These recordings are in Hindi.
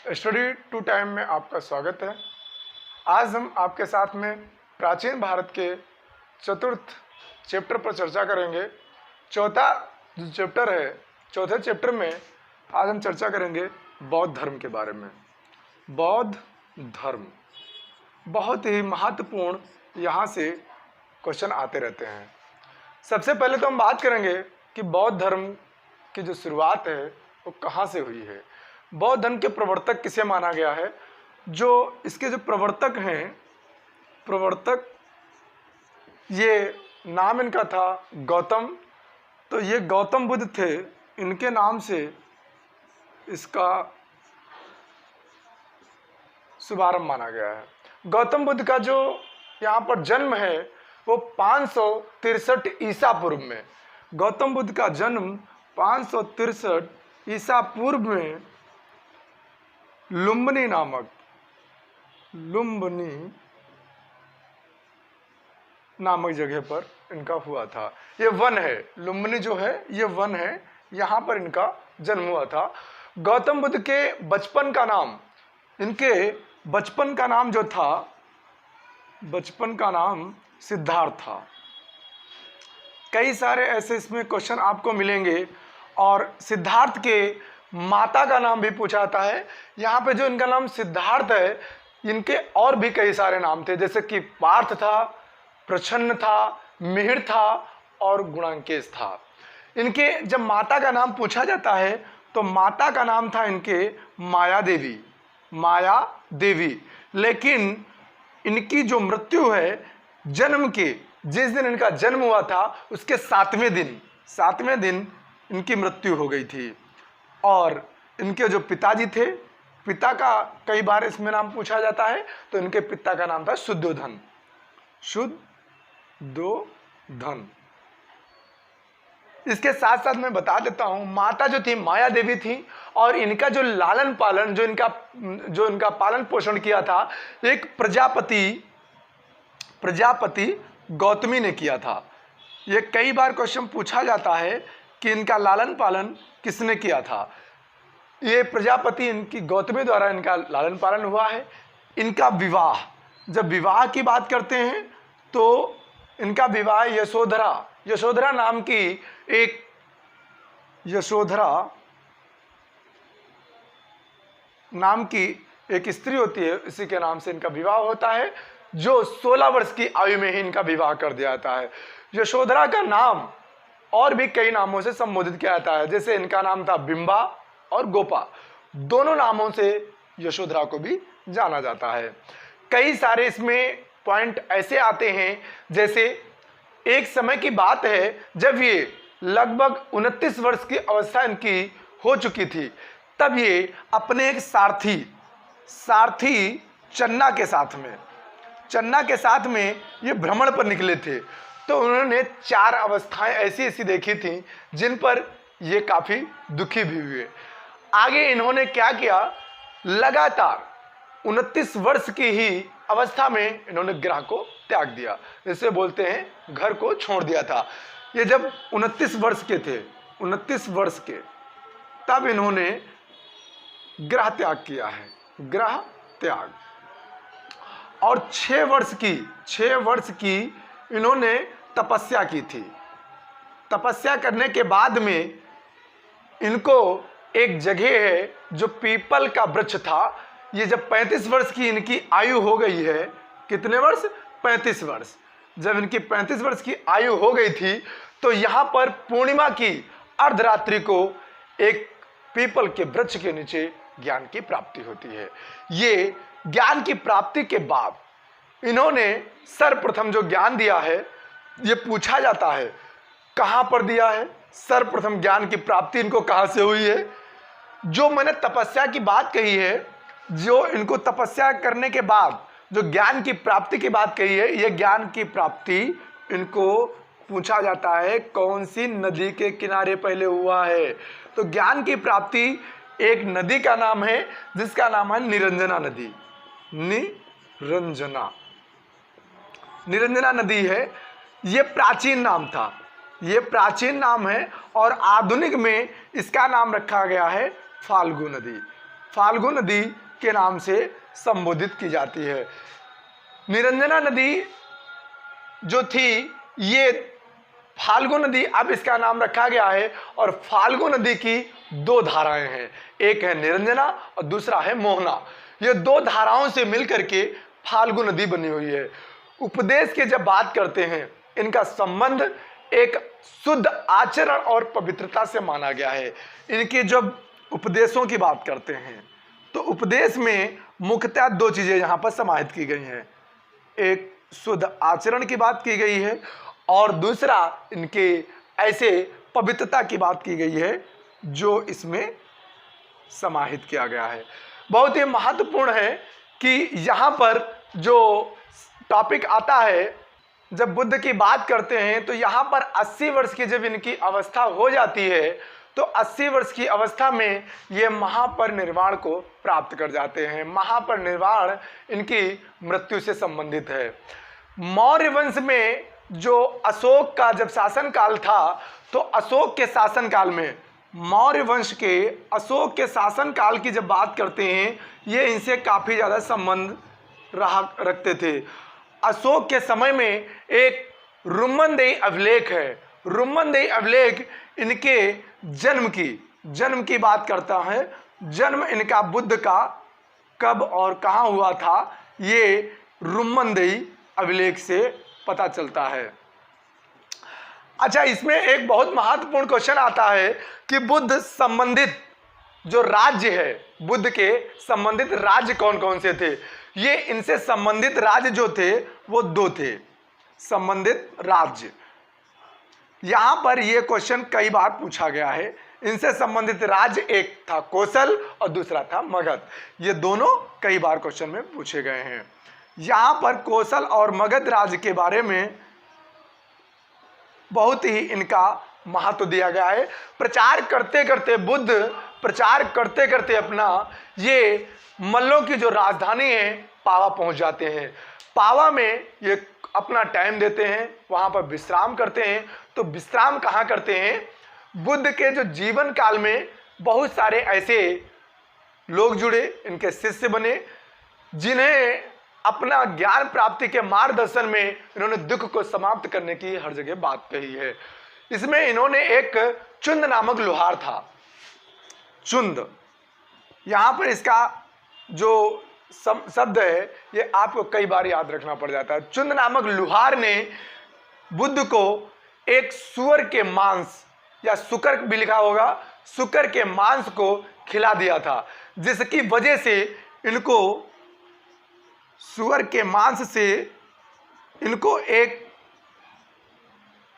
स्टडी टू टाइम में आपका स्वागत है। आज हम आपके साथ में प्राचीन भारत के चतुर्थ चैप्टर पर चर्चा करेंगे। चौथा जो चैप्टर है, चौथे चैप्टर में आज हम चर्चा करेंगे बौद्ध धर्म के बारे में। बौद्ध धर्म बहुत ही महत्वपूर्ण यहाँ से क्वेश्चन आते रहते हैं। सबसे पहले तो हम बात करेंगे कि बौद्ध धर्म की जो शुरुआत है वो कहाँ से हुई है। बौद्ध धर्म के प्रवर्तक किसे माना गया है? जो इसके जो प्रवर्तक हैं, प्रवर्तक ये नाम इनका था गौतम। तो ये गौतम बुद्ध थे, इनके नाम से इसका शुभारंभ माना गया है। गौतम बुद्ध का जो यहाँ पर जन्म है वो 563 ईसा पूर्व में। गौतम बुद्ध का जन्म 563 ईसा पूर्व में लुम्बिनी नामक जगह पर इनका हुआ था। ये वन है, लुम्बिनी जो है ये वन है, यहाँ पर इनका जन्म हुआ था। गौतम बुद्ध के बचपन का नाम, इनके बचपन का नाम जो था, बचपन का नाम सिद्धार्थ था। कई सारे ऐसे इसमें क्वेश्चन आपको मिलेंगे। और सिद्धार्थ के माता का नाम भी पूछा जाता है। यहाँ पे जो इनका नाम सिद्धार्थ है, इनके और भी कई सारे नाम थे, जैसे कि पार्थ था, प्रछन्न था, मिहिर था और गुणांकेश था। इनके जब माता का नाम पूछा जाता है तो माता का नाम था इनके माया देवी, माया देवी। लेकिन इनकी जो मृत्यु है, जन्म के जिस दिन इनका जन्म हुआ था उसके 7वें दिन इनकी मृत्यु हो गई थी। और इनके जो पिताजी थे, पिता का कई बार इसमें नाम पूछा जाता है, तो इनके पिता का नाम था शुद्धोधन। शुद्धोधन। इसके साथ साथ मैं बता देता हूं, माता जो थी माया देवी थी, और इनका जो लालन पालन, जो इनका पालन पोषण किया था, एक प्रजापति गौतमी ने किया था। ये कई बार क्वेश्चन पूछा जाता है कि इनका लालन पालन किसने किया था। ये प्रजापति इनकी गौतमी द्वारा इनका लालन पालन हुआ है। इनका विवाह, जब विवाह की बात करते हैं तो इनका विवाह यशोधरा नाम की एक स्त्री होती है, इसी के नाम से इनका विवाह होता है, जो 16 वर्ष की आयु में ही इनका विवाह कर दिया जाता है। यशोधरा का नाम और भी कई नामों से संबोधित किया जाता है, जैसे इनका नाम था बिंबा और गोपा। दोनों नामों से यशोधरा को भी जाना जाता है। कई सारे इसमें पॉइंट ऐसे आते हैं, जैसे एक समय की बात है जब ये लगभग 29 वर्ष की अवस्था इनकी हो चुकी थी, तब ये अपने एक सारथी चन्ना के साथ में ये भ्रमण पर निकले थे। तो उन्होंने 4 अवस्थाएं ऐसी देखी थी जिन पर ये काफ़ी दुखी भी हुए। आगे इन्होंने क्या किया, लगातार 29 वर्ष की ही अवस्था में इन्होंने ग्रह को त्याग दिया, जिसे बोलते हैं घर को छोड़ दिया था। ये जब 29 वर्ष के थे, 29 वर्ष के, तब इन्होंने ग्रह त्याग किया है, ग्रह त्याग। और 6 वर्ष की इन्होंने तपस्या की थी। तपस्या करने के बाद में इनको एक जगह है जो पीपल का वृक्ष था। ये जब 35 वर्ष की इनकी आयु हो गई है, कितने वर्ष? 35 वर्ष। जब इनकी 35 वर्ष की आयु हो गई थी तो यहाँ पर पूर्णिमा की अर्धरात्रि को एक पीपल के वृक्ष के नीचे ज्ञान की प्राप्ति होती है। ये ज्ञान की प्राप्ति के बाद इन्होंने सर्वप्रथम जो ज्ञान दिया है, ये पूछा जाता है कहाँ पर दिया है, सर्वप्रथम ज्ञान की प्राप्ति इनको कहाँ से हुई है। जो मैंने तपस्या की बात कही है, जो इनको तपस्या करने के बाद जो ज्ञान की प्राप्ति की बात कही है, ये ज्ञान की प्राप्ति इनको पूछा जाता है कौन सी नदी के किनारे पहले हुआ है। तो ज्ञान की प्राप्ति एक नदी का नाम है जिसका नाम है निरंजना नदी। निरंजना नदी है, ये प्राचीन नाम था, ये प्राचीन नाम है। और आधुनिक में इसका नाम रखा गया है फाल्गु नदी। फाल्गु नदी के नाम से संबोधित की जाती है। निरंजना नदी जो थी ये फाल्गु नदी, अब इसका नाम रखा गया है। और फाल्गु नदी की दो धाराएं हैं, एक है निरंजना और दूसरा है मोहना। ये दो धाराओं से मिलकर के फाल्गु नदी बनी हुई है। उपदेश के जब बात करते हैं, इनका संबंध एक शुद्ध आचरण और पवित्रता से माना गया है। इनके जब उपदेशों की बात करते हैं तो उपदेश में मुख्यतः दो चीजें यहाँ पर समाहित की गई हैं। एक शुद्ध आचरण की बात की गई है और दूसरा इनके ऐसे पवित्रता की बात की गई है जो इसमें समाहित किया गया है। बहुत ही महत्वपूर्ण है कि यहाँ पर जो टॉपिक आता है, जब बुद्ध की बात करते हैं तो यहाँ पर 80 वर्ष की जब इनकी अवस्था हो जाती है तो 80 वर्ष की अवस्था में ये महापरिनिर्वाण को प्राप्त कर जाते हैं। महापरिनिर्वाण इनकी मृत्यु से संबंधित है। मौर्य वंश में जो अशोक का जब शासन काल था तो अशोक के शासन काल में, मौर्य वंश के अशोक के शासन काल की जब बात करते हैं, ये इनसे काफ़ी ज़्यादा संबंध रखते थे। अशोक के समय में एक रुम्मनदेही अभिलेख है। रुम्मनदेही अभिलेख इनके जन्म की बात करता है। जन्म इनका बुद्ध का कब और कहाँ हुआ था, ये रुम्मनदेही अभिलेख से पता चलता है। अच्छा, इसमें एक बहुत महत्वपूर्ण क्वेश्चन आता है कि बुद्ध संबंधित जो राज्य है, बुद्ध के संबंधित राज्य कौन कौन से थे। ये इनसे संबंधित राज्य जो थे वो दो थे, संबंधित राज्य। यहां पर यह क्वेश्चन कई बार पूछा गया है। इनसे संबंधित राज्य एक था कोसल और दूसरा था मगध। ये दोनों कई बार क्वेश्चन में पूछे गए हैं। यहां पर कोसल और मगध राज्य के बारे में बहुत ही इनका महत्व दिया गया है। प्रचार करते करते बुद्ध प्रचार करते करते अपना ये मल्लों की जो राजधानी है पावा पहुंच जाते हैं। पावा में ये अपना टाइम देते हैं, वहां पर विश्राम करते हैं। तो विश्राम कहाँ करते हैं, बुद्ध के जो जीवन काल में बहुत सारे ऐसे लोग जुड़े, इनके शिष्य बने, जिन्हें अपना ज्ञान प्राप्ति के मार्गदर्शन में इन्होंने दुख को समाप्त करने की हर जगह बात कही है। इसमें इन्होंने एक चुंद नामक लोहार था, चुंद, यहां पर इसका जो शब्द है ये आपको कई बार याद रखना पड़ जाता है। चुंद नामक लुहार ने बुद्ध को एक सुअर के मांस, या सुकर भी लिखा होगा, सुकर के मांस को खिला दिया था, जिसकी वजह से इनको सुअर के मांस से इनको एक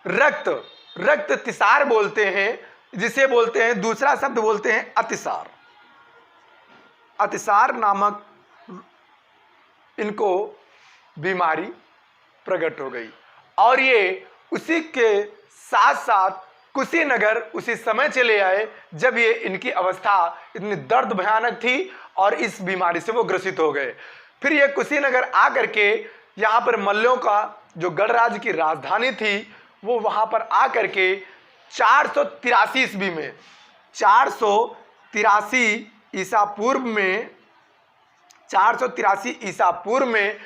रक्त तिसार बोलते हैं, जिसे बोलते हैं, दूसरा शब्द बोलते हैं अतिसार। अतिसार नामक इनको बीमारी प्रकट हो गई और ये उसी के साथ साथ कुशीनगर उसी समय चले आए जब ये इनकी अवस्था इतनी दर्द भयानक थी और इस बीमारी से वो ग्रसित हो गए। फिर ये कुशीनगर आकर के यहाँ पर मल्लों का जो गढ़ राज्य की राजधानी थी वो वहाँ पर आकर के 483 ईस्वी में, 483 ईसा पूर्व में, 483 ईसा पूर्व में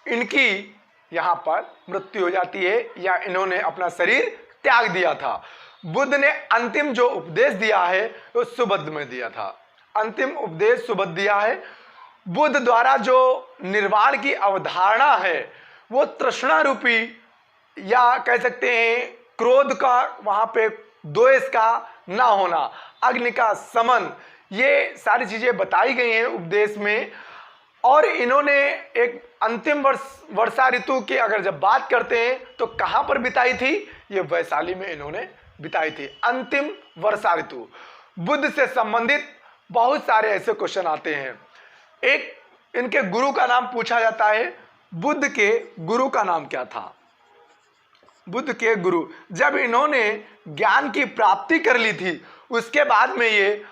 इनकी यहाँ पर मृत्यु हो जाती है, या इन्होंने अपना शरीर त्याग दिया था। बुद्ध ने अंतिम जो उपदेश दिया है वो सुबुद्ध में दिया था। अंतिम उपदेश सुबुद्ध दिया है। बुद्ध द्वारा जो निर्वाण की अवधारणा है वो तृष्णा रूपी, या कह सकते हैं क्रोध का, वहां पे द्वेष का ना होना, अग्नि का समन, ये सारी चीजें बताई गई हैं उपदेश में। और इन्होंने एक अंतिम वर्षा ऋतु की अगर जब बात करते हैं तो कहां पर बिताई थी, ये वैशाली में इन्होंने बिताई थी, अंतिम वर्षा ऋतु। बुद्ध से संबंधित बहुत सारे ऐसे क्वेश्चन आते हैं। एक इनके गुरु का नाम पूछा जाता है। बुद्ध के गुरु का नाम क्या था। बुद्ध के गुरु, जब इन्होंने ज्ञान की प्राप्ति कर ली थी उसके बाद में ये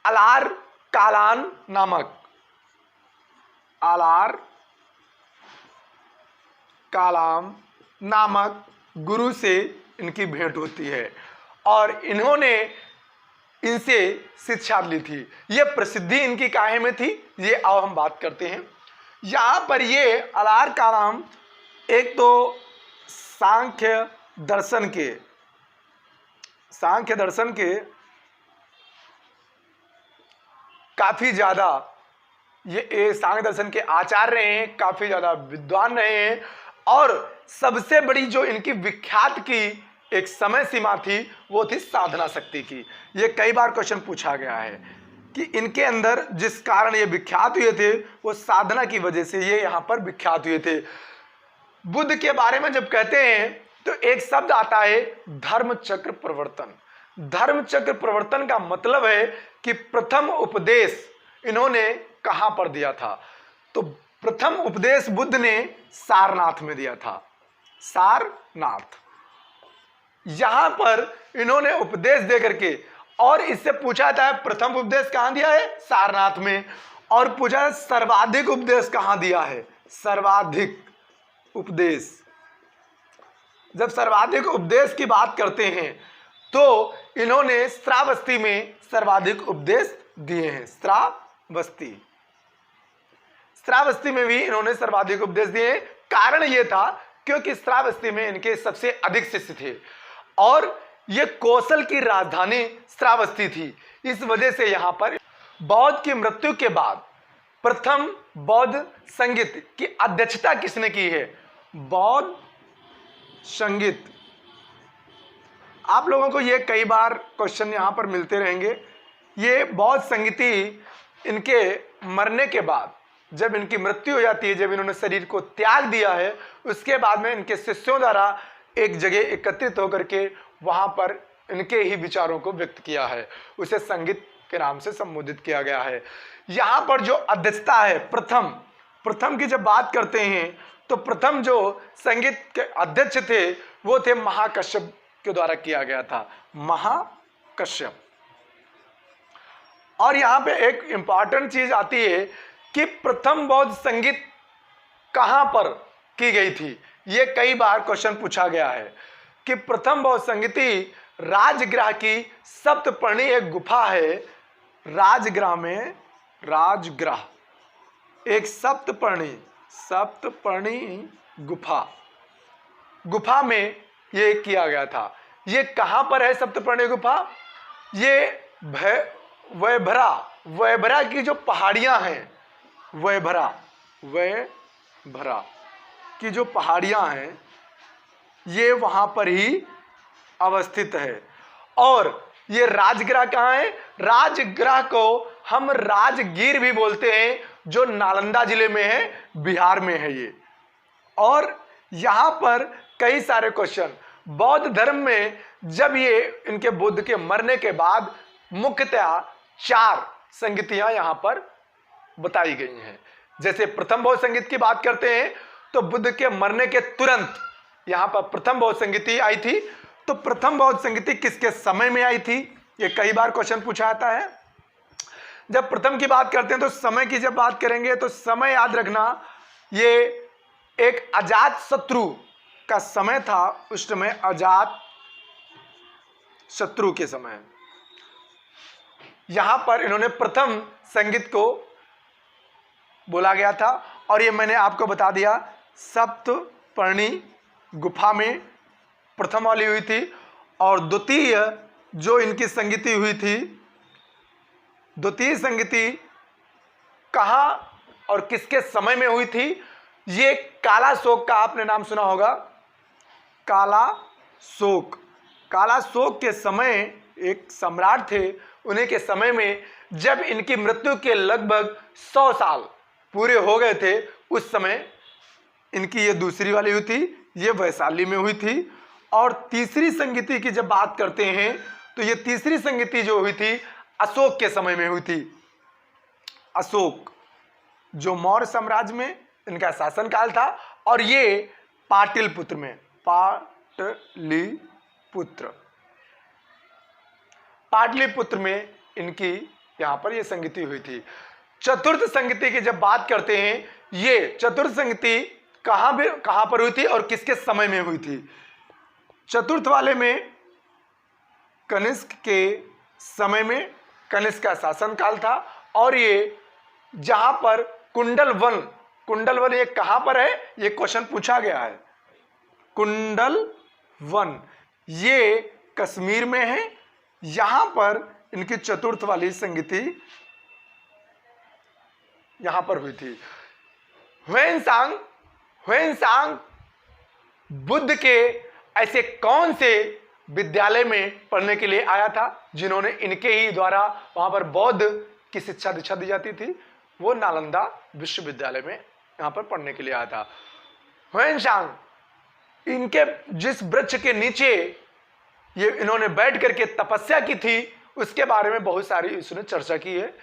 अलार कालाम नामक गुरु से इनकी भेंट होती है और इन्होंने इनसे शिक्षा ली थी। ये प्रसिद्धि इनकी काहे में थी, ये आओ हम बात करते हैं। यहाँ पर ये अलार कालाम एक तो सांख्य दर्शन के काफी ज्यादा ये सांख्य दर्शन के आचार्य रहे हैं, काफी ज्यादा विद्वान रहे हैं। और सबसे बड़ी जो इनकी विख्यात की एक समय सीमा थी वो थी साधना शक्ति की। ये कई बार क्वेश्चन पूछा गया है कि इनके अंदर जिस कारण ये विख्यात हुए थे वो साधना की वजह से ये यहाँ पर विख्यात हुए थे। बुद्ध के बारे में जब कहते हैं तो एक शब्द आता है धर्म चक्र प्रवर्तन। धर्म चक्र प्रवर्तन का मतलब है कि प्रथम उपदेश इन्होंने कहां पर दिया था, तो प्रथम उपदेश बुद्ध ने सारनाथ में दिया था। सारनाथ, यहां पर इन्होंने उपदेश दे करके, और इससे पूछा जाता है प्रथम उपदेश कहां दिया है, सारनाथ में। और पूछा सर्वाधिक उपदेश कहां दिया है, सर्वाधिक उपदेश। जब सर्वाधिक उपदेश की बात करते हैं तो इन्होंने श्रावस्ती में सर्वाधिक उपदेश दिए हैं। श्रावस्ती में भी इन्होंने सर्वाधिक उपदेश दिए। कारण यह था क्योंकि श्रावस्ती में इनके सबसे अधिक शिष्य थे और यह कौशल की राजधानी श्रावस्ती थी। इस वजह से यहां पर बौद्ध की मृत्यु के बाद प्रथम बौद्ध संगीत की अध्यक्षता किसने की है, बौद्ध संगीत। आप लोगों को ये कई बार क्वेश्चन यहाँ पर मिलते रहेंगे। ये बौद्ध संगीति इनके मरने के बाद, जब इनकी मृत्यु हो जाती है, जब इन्होंने शरीर को त्याग दिया है, उसके बाद में इनके शिष्यों द्वारा एक जगह एकत्रित होकर के वहाँ पर इनके ही विचारों को व्यक्त किया है। उसे संगीत के नाम से संबोधित किया गया है। यहाँ पर जो अध्यक्षता है प्रथम की जब बात करते हैं तो प्रथम जो संगीत के अध्यक्ष थे वो थे महाकश्यप के द्वारा किया गया था, महाकश्यप। और यहाँ पे एक इंपॉर्टेंट चीज आती है कि प्रथम बौद्ध संगीत कहां पर की गई थी। ये कई बार क्वेश्चन पूछा गया है कि प्रथम बौद्ध संगीति राजगृह की सप्तपर्णी एक गुफा है। राजगृह में, राजगृह एक सप्तपर्णी गुफा में ये किया गया था। ये कहां पर है सप्तपर्णी गुफा, ये वैभरा की जो पहाड़ियां हैं, वैभरा की जो पहाड़ियां हैं ये वहां पर ही अवस्थित है। और ये राजगृह कहाँ है, राजगृह को हम राजगीर भी बोलते हैं, जो नालंदा जिले में है, बिहार में है ये। और यहाँ पर कई सारे क्वेश्चन बौद्ध धर्म में, जब ये इनके बुद्ध के मरने के बाद मुख्यतः 4 संगीतियां यहाँ पर बताई गई हैं। जैसे प्रथम बौद्ध संगीत की बात करते हैं तो बुद्ध के मरने के तुरंत यहाँ पर प्रथम बौद्ध संगीति आई थी। तो प्रथम बौद्ध संगीति किसके समय में आई थी, ये कई बार क्वेश्चन पूछा जाता है। जब प्रथम की बात करते हैं तो समय की जब बात करेंगे तो समय याद रखना, ये एक अजात शत्रु का समय था। उस समय अजात शत्रु के समय यहां पर इन्होंने प्रथम संगीत को बोला गया था। और ये मैंने आपको बता दिया, सप्तपर्णी गुफा में प्रथम वाली हुई थी। और द्वितीय जो इनकी संगीति हुई थी, द्वितीय संगीति कहां और किसके समय में हुई थी, ये कालाशोक का आपने नाम सुना होगा। कालाशोक के समय एक सम्राट थे, उन्हीं के समय में जब इनकी मृत्यु के लगभग 100 साल पूरे हो गए थे, उस समय इनकी ये दूसरी वाली हुई थी, ये वैशाली में हुई थी। और तीसरी संगीति की जब बात करते हैं तो ये तीसरी संगीति जो हुई थी अशोक के समय में हुई थी। अशोक जो मौर्य साम्राज्य में इनका शासनकाल था, और ये पाटलिपुत्र में इनकी यहां पर ये संगीति हुई थी। चतुर्थ संगीति की जब बात करते हैं, ये चतुर्थ संगीति कहां पर हुई थी और किसके समय में हुई थी। चतुर्थ वाले में कनिष्क के समय में कनिष्क का शासनकाल था। और ये जहां पर कुंडल वन ये कहां पर है, ये क्वेश्चन पूछा गया है। कुंडल वन ये कश्मीर में है। यहां पर इनकी चतुर्थ वाली संगति यहां पर हुई थी। ह्वेनसांग बुद्ध के ऐसे कौन से विद्यालय में पढ़ने के लिए आया था जिन्होंने इनके ही द्वारा वहां पर बौद्ध की शिक्षा दीक्षा दी जाती थी? वो नालंदा विश्वविद्यालय में यहां पर पढ़ने के लिए आया था। ह्वेनसांग इनके जिस वृक्ष के नीचे ये इन्होंने बैठ करके तपस्या की थी उसके बारे में बहुत सारी इसने चर्चा की है।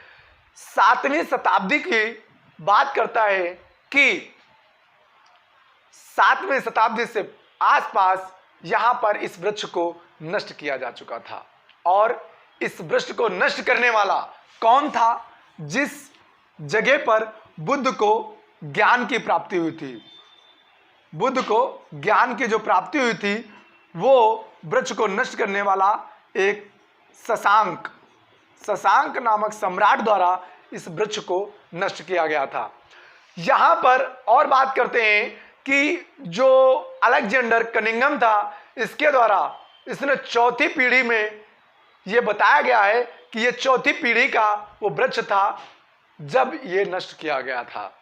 7वीं शताब्दी की बात करता है कि 7वीं शताब्दी से आसपास यहां पर इस वृक्ष को नष्ट किया जा चुका था। और इस वृक्ष को नष्ट करने वाला कौन था? जिस जगह पर बुद्ध को ज्ञान की प्राप्ति हुई थी, बुद्ध को ज्ञान की जो प्राप्ति हुई थी, वो वृक्ष को नष्ट करने वाला एक शशांक नामक सम्राट द्वारा इस वृक्ष को नष्ट किया गया था। यहां पर और बात करते हैं कि जो अलेक्जेंडर कनिंघम था, इसके द्वारा इसने चौथी पीढ़ी में यह बताया गया है कि यह चौथी पीढ़ी का वो वृक्ष था जब ये नष्ट किया गया था।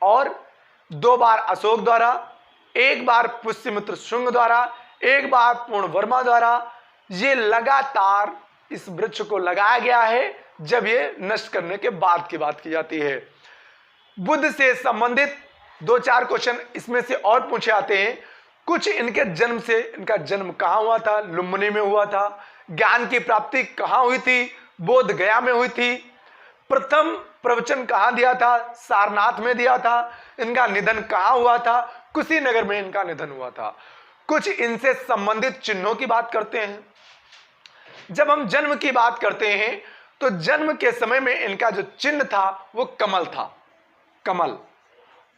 और 2 बार अशोक द्वारा, 1 बार पुष्यमित्र शुंग द्वारा, 1 बार पूर्णवर्मा द्वारा ये लगातार इस वृक्ष को लगाया गया है जब ये नष्ट करने के बाद की बात की जाती है। बुद्ध से संबंधित 2-4 क्वेश्चन इसमें से और पूछे आते हैं। कुछ इनके जन्म से, इनका जन्म कहाँ हुआ था? लुम्बिनी में हुआ था। ज्ञान की प्राप्ति कहाँ हुई थी? बोध गया में हुई थी। प्रथम प्रवचन कहाँ दिया था? सारनाथ में दिया था। इनका निधन कहाँ हुआ था? कुशीनगर में इनका निधन हुआ था। कुछ इनसे संबंधित चिन्हों की बात करते हैं। जब हम जन्म की बात करते हैं तो जन्म के समय में इनका जो चिन्ह था वो कमल था, कमल।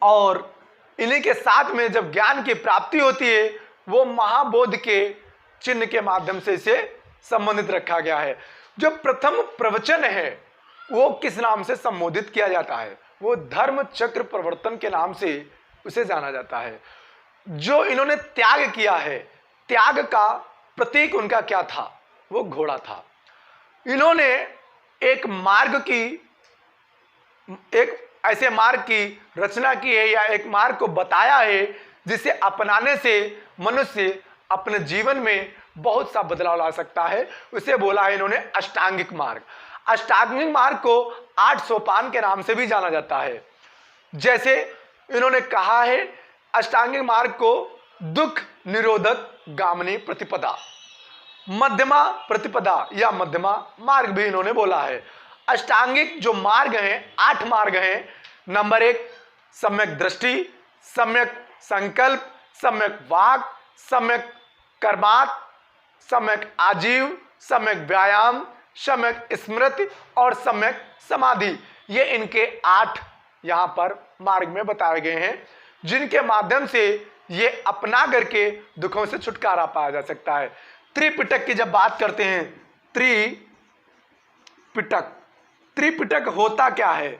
और इन्हीं के साथ में जब ज्ञान की प्राप्ति होती है वो महाबोध के चिन्ह के माध्यम से इसे संबंधित रखा गया है। जो प्रथम प्रवचन है वो किस नाम से संबोधित किया जाता है? वो धर्म चक्र प्रवर्तन के नाम से उसे जाना जाता है। जो इन्होंने त्याग किया है, त्याग का प्रतीक उनका क्या था? वो घोड़ा था। इन्होंने एक ऐसे मार्ग की रचना की है या एक मार्ग को बताया है जिसे अपनाने से मनुष्य अपने जीवन में बहुत सा बदलाव ला सकता है। उसे बोला है इन्होंने अष्टांगिक मार्ग। अष्टांगिक मार्ग को 8 सोपान के नाम से भी जाना जाता है। जैसे इन्होंने कहा है अष्टांगिक मार्ग को दुख निरोधक गामिनी प्रतिपदा, मध्यमा प्रतिपदा या मध्यमा मार्ग भी इन्होंने बोला है। अष्टांगिक जो मार्ग हैं, 8 मार्ग हैं। नंबर 1 सम्यक दृष्टि, सम्यक संकल्प, सम्यक वाक, सम्यक कर्मात, सम्यक आजीव, सम्यक व्यायाम, सम्यक स्मृति और सम्यक समाधि। ये इनके 8 यहां पर मार्ग में बताए गए हैं जिनके माध्यम से ये अपना करके दुखों से छुटकारा पाया जा सकता है। त्रिपिटक की जब बात करते हैं, त्रिपिटक होता क्या है?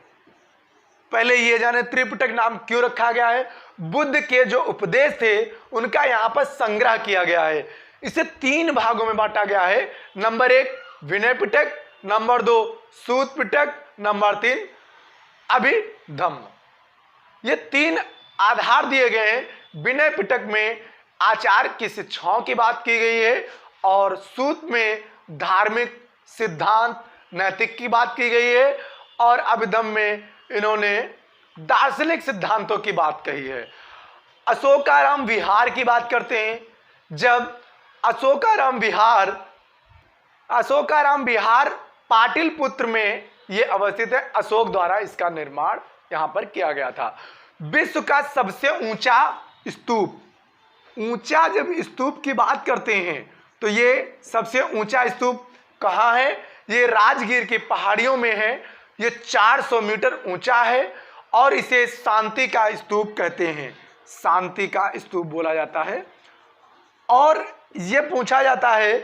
पहले ये जाने त्रिपिटक नाम क्यों रखा गया है। बुद्ध के जो उपदेश थे उनका यहाँ पर संग्रह किया गया है। इसे 3 भागों में बांटा गया है। नंबर 1 विनय पिटक, नंबर 2 सूत पिटक, नंबर 3 अभिधम्म। ये 3 आधार दिए गए हैं। विनय पिटक में आचार की शिक्षाओं की बात की गई है और सूत में धार्मिक सिद्धांत नैतिक की बात की गई है और अभिधम्म में इन्होंने दार्शनिक सिद्धांतों की बात कही है। अशोकाराम विहार की बात करते हैं। जब अशोकाराम विहार पाटलिपुत्र में ये अवस्थित है। अशोक द्वारा इसका निर्माण यहां पर किया गया था। विश्व का सबसे ऊंचा स्तूप, ऊंचा जब स्तूप की बात करते हैं तो ये सबसे ऊंचा स्तूप कहाँ है? ये राजगीर की पहाड़ियों में है। ये 400 मीटर ऊंचा है और इसे शांति का स्तूप कहते हैं। शांति का स्तूप बोला जाता है। और ये पूछा जाता है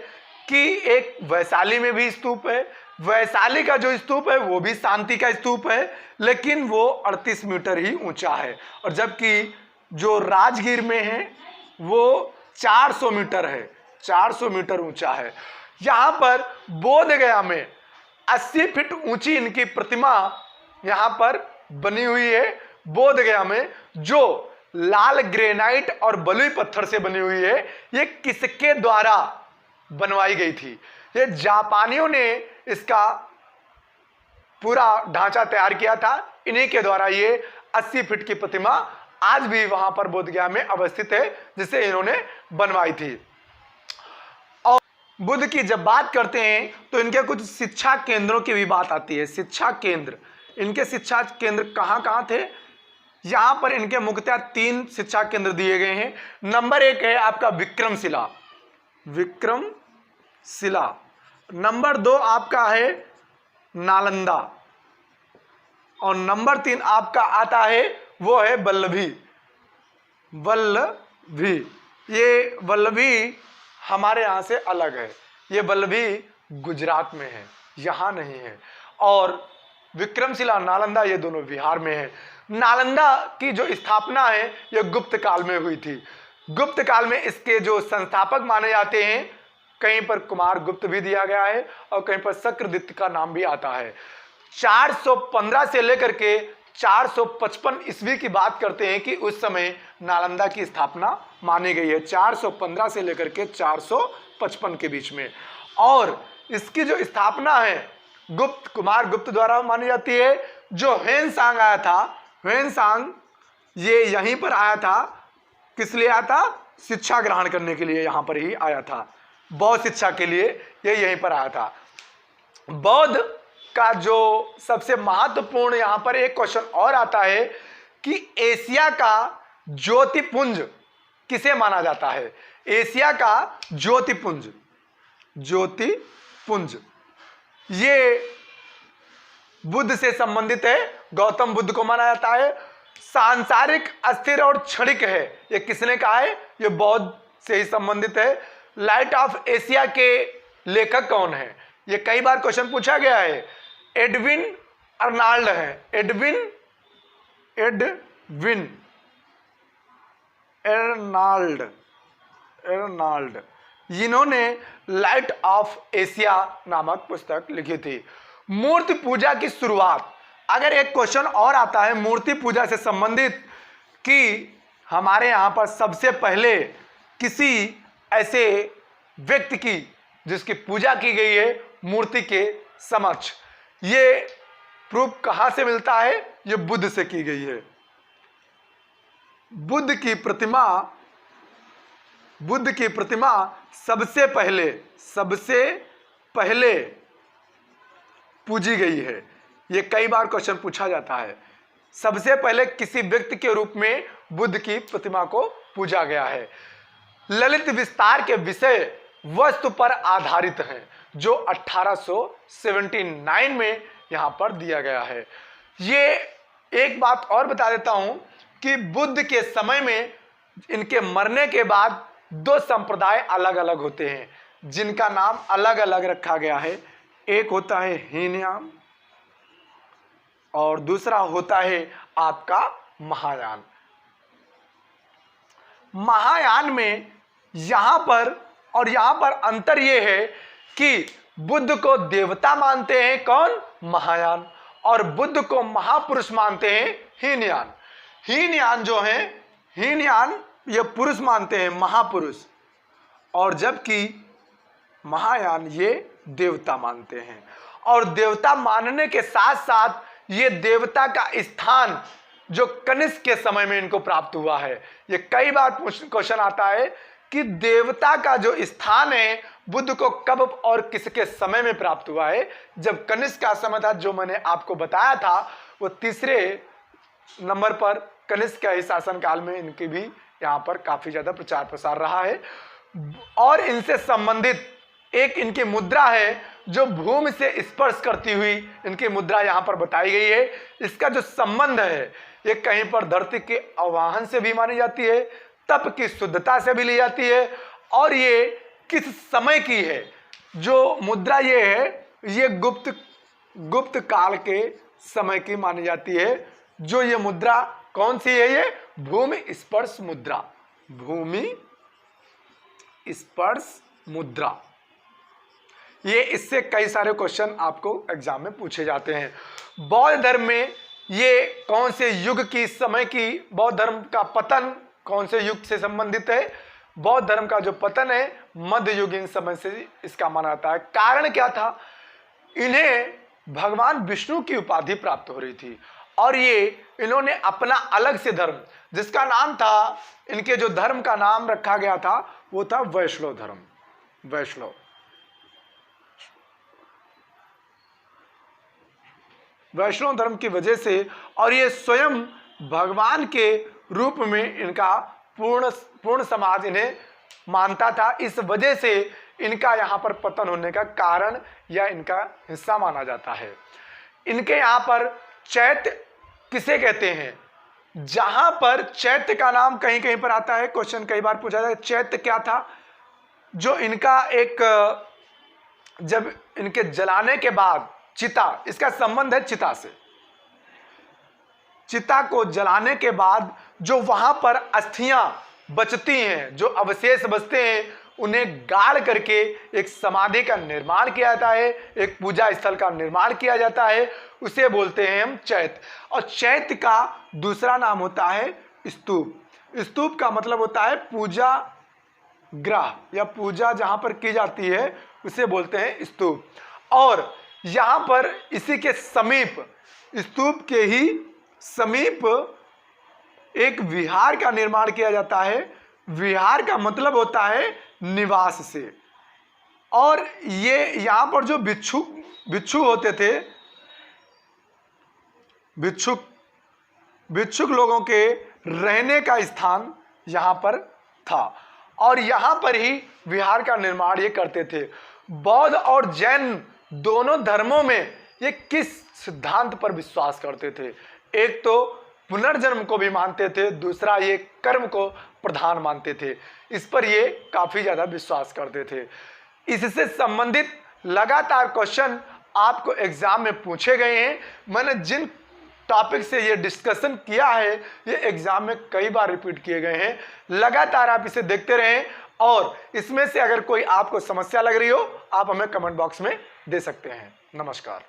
कि एक वैशाली में भी स्तूप है, वैशाली का जो स्तूप है वो भी शांति का स्तूप है, लेकिन वो 38 मीटर ही ऊंचा है, और जबकि जो राजगीर में है वो 400 मीटर है, 400 मीटर ऊंचा है। यहाँ पर बोध गया में 80 फीट ऊंची इनकी प्रतिमा यहाँ पर बनी हुई है बोध गया में, जो लाल ग्रेनाइट और बलुई पत्थर से बनी हुई है। ये किसके द्वारा बनवाई गई थी? ये जापानियों ने इसका पूरा ढांचा तैयार किया था, इन्हीं के द्वारा ये 80 फीट की प्रतिमा आज भी वहां पर बोधगया में अवस्थित है, जिसे इन्होंने बनवाई थी। और बुद्ध की जब बात करते हैं तो इनके कुछ शिक्षा केंद्रों की भी बात आती है। शिक्षा केंद्र, इनके शिक्षा केंद्र कहाँ कहाँ थे? यहां पर इनके मुख्यतः 3 शिक्षा केंद्र दिए गए हैं। नंबर 1 है आपका विक्रमशिला, विक्रमशिला। नंबर 2 आपका है नालंदा, और नंबर 3 आपका आता है वो है वल्लभी। वल्लभी, ये वल्लभी हमारे यहाँ से अलग है, ये वल्लभी गुजरात में है, यहाँ नहीं है। और विक्रमशिला, नालंदा, ये दोनों बिहार में है। नालंदा की जो स्थापना है ये गुप्त काल में हुई थी। गुप्त काल में इसके जो संस्थापक माने जाते हैं, कहीं पर कुमार गुप्त भी दिया गया है और कहीं पर शक्रदित्य का नाम भी आता है। 415 से लेकर के 455 ईस्वी की बात करते हैं कि उस समय नालंदा की स्थापना मानी गई है, 415 से लेकर के 455 के बीच में। और इसकी जो स्थापना है गुप्त, कुमार गुप्त द्वारा मानी जाती है। जो ह्वेन-सांग आया था, ह्वेन-सांग ये यहीं पर आया था, किस लिए आया था? शिक्षा ग्रहण करने के लिए यहाँ पर ही आया था, बौद्ध शिक्षा के लिए ये यहीं पर आया था। बौद्ध का जो सबसे महत्वपूर्ण यहाँ पर एक क्वेश्चन और आता है कि एशिया का ज्योतिपुंज किसे माना जाता है? एशिया का ज्योतिपुंज, ज्योतिपुंज ये बुद्ध से संबंधित है, गौतम बुद्ध को माना जाता है। सांसारिक, अस्थिर और क्षणिक है, ये किसने कहा है? ये बौद्ध से ही संबंधित है। लाइट ऑफ एशिया के लेखक कौन है? ये कई बार क्वेश्चन पूछा गया है। एडविन अर्नाल्ड है, एडविन अर्नाल्ड, जिन्होंने लाइट ऑफ एशिया नामक पुस्तक लिखी थी। मूर्ति पूजा की शुरुआत, अगर एक क्वेश्चन और आता है मूर्ति पूजा से संबंधित कि हमारे यहाँ पर सबसे पहले किसी ऐसे व्यक्ति की जिसकी पूजा की गई है मूर्ति के समक्ष, ये प्रूफ कहाँ से मिलता है? ये बुद्ध से की गई है। बुद्ध की प्रतिमा सबसे पहले पूजी गई है। ये कई बार क्वेश्चन पूछा जाता है। सबसे पहले किसी व्यक्ति के रूप में बुद्ध की प्रतिमा को पूजा गया है। ललित विस्तार के विषय वस्तु पर आधारित हैं, जो 1879 में यहां पर दिया गया है। ये एक बात और बता देता हूं कि बुद्ध के समय में इनके मरने के बाद 2 संप्रदाय अलग अलग होते हैं, जिनका नाम अलग अलग रखा गया है। एक होता है हीनयान और दूसरा होता है आपका महायान। महायान में यहां पर और यहां पर अंतर यह है कि बुद्ध को देवता मानते हैं कौन? महायान, और बुद्ध को महापुरुष मानते हैं हीनयान। हीनयान जो है, हीनयान ये पुरुष मानते हैं, महापुरुष, और जबकि महायान ये देवता मानते हैं। और देवता मानने के साथ साथ ये देवता का स्थान जो कनिष्क के समय में इनको प्राप्त हुआ है। ये कई बार क्वेश्चन आता है कि देवता का जो स्थान है बुद्ध को कब और किसके समय में प्राप्त हुआ है? जब कनिष्क का समय था, जो मैंने आपको बताया था, वो 3रे नंबर पर कनिष्क के शासन काल में इनकी भी यहाँ पर काफी ज्यादा प्रचार प्रसार रहा है। और इनसे संबंधित एक इनकी मुद्रा है जो भूमि से स्पर्श करती हुई इनकी मुद्रा यहाँ पर बताई गई है। इसका जो संबंध है ये कहीं पर धरती के आवाहन से भी मानी जाती है, तप की शुद्धता से भी ली जाती है, और ये किस समय की है? जो मुद्रा ये है, ये गुप्त काल के समय की मानी जाती है। जो ये मुद्रा कौन सी है? ये भूमि स्पर्श मुद्रा, भूमि स्पर्श मुद्रा। ये इससे कई सारे क्वेश्चन आपको एग्जाम में पूछे जाते हैं। बौद्ध धर्म में ये कौन से युग की समय की, बौद्ध धर्म का पतन कौन से युग से संबंधित है? बौद्ध धर्म का जो पतन है मध्ययुगीन समय से इसका माना जाता है। कारण क्या था? इन्हें भगवान विष्णु की उपाधि प्राप्त हो रही थी और ये इन्होंने अपना अलग से धर्म, जिसका नाम था, इनके जो धर्म का नाम रखा गया था वो था वैष्णव धर्म। वैष्णव धर्म की वजह से, और ये स्वयं भगवान के रूप में इनका पूर्ण समाज इन्हें मानता था। इस वजह से इनका यहाँ पर पतन होने का कारण या इनका हिस्सा माना जाता है। इनके यहाँ पर चैत्य किसे कहते हैं? जहां पर चैत्य का नाम कहीं कहीं पर आता है, क्वेश्चन कई बार पूछा जाता है, चैत्य क्या था? जो इनका एक, जब इनके जलाने के बाद चिता, इसका संबंध है चिता से। चिता को जलाने के बाद जो वहां पर अस्थियां बचती हैं, जो अवशेष बचते हैं, उन्हें गाड़ करके एक समाधि का निर्माण किया जाता है, एक पूजा स्थल का निर्माण किया जाता है, उसे बोलते हैं हम चैत्य। और चैत्य का दूसरा नाम होता है स्तूप। स्तूप का मतलब होता है पूजा ग्रह या पूजा जहां पर की जाती है उसे बोलते हैं स्तूप। और यहां पर इसी के समीप, स्तूप के ही समीप एक विहार का निर्माण किया जाता है। विहार का मतलब होता है निवास से। और ये यहां पर जो भिक्षु होते थे, भिक्षुक लोगों के रहने का स्थान यहां पर था और यहां पर ही विहार का निर्माण ये करते थे। बौद्ध और जैन दोनों धर्मों में ये किस सिद्धांत पर विश्वास करते थे? एक तो पुनर्जन्म को भी मानते थे, दूसरा ये कर्म को प्रधान मानते थे। इस पर ये काफी ज्यादा विश्वास करते थे। इससे संबंधित लगातार क्वेश्चन आपको एग्जाम में पूछे गए हैं। मैंने जिन टॉपिक से ये डिस्कशन किया है ये एग्जाम में कई बार रिपीट किए गए हैं। लगातार आप इसे देखते रहें और इसमें से अगर कोई आपको समस्या लग रही हो आप हमें कमेंट बॉक्स में दे सकते हैं। नमस्कार।